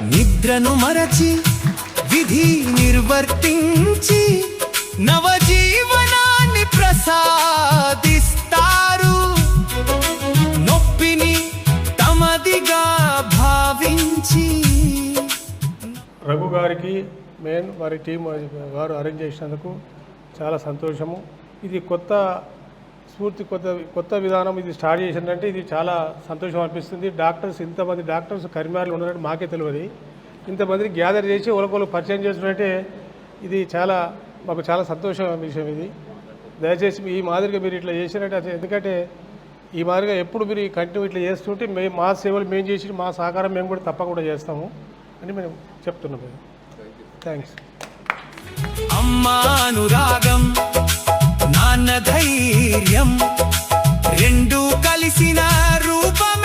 నిద్రను మరచి విధి నిర్వర్తించి నవజీవనాన్ని ప్రసాదిస్తారు. నొప్పిని తమదిగా భావించి రఘు గారికి వారి టీం వారు అరేంజ్ చేసినందుకు చాలా సంతోషము. ఇది కొత్త స్ఫూర్తి, కొత్త విధానం ఇది స్టార్ట్ చేసిందంటే ఇది చాలా సంతోషం అనిపిస్తుంది. ఇంతమంది డాక్టర్స్ కరీంనగర్లో ఉన్నారంటే మాకే తెలియదు. ఇంతమందిని గ్యాదర్ చేసి ఒకరికొకరు పరిచయం చేస్తున్నట్టే ఇది మాకు చాలా సంతోషం విషయం. ఇది దయచేసి ఈ మాదిరిగా మీరు ఇట్లా చేసినట్టే, ఎందుకంటే ఈ మాదిరిగా ఎప్పుడు మీరు కంటిన్యూ ఇట్లా చేస్తుంటే మా సేవలు మేము చేసి మా సహకారం మేము కూడా తప్పకుండా చేస్తాము అని మేము చెప్తున్నాం. థ్యాంక్స్. అమ్మా అనురాగం, నాన్న ధైర్యం, రెండు కలిసిన రూపం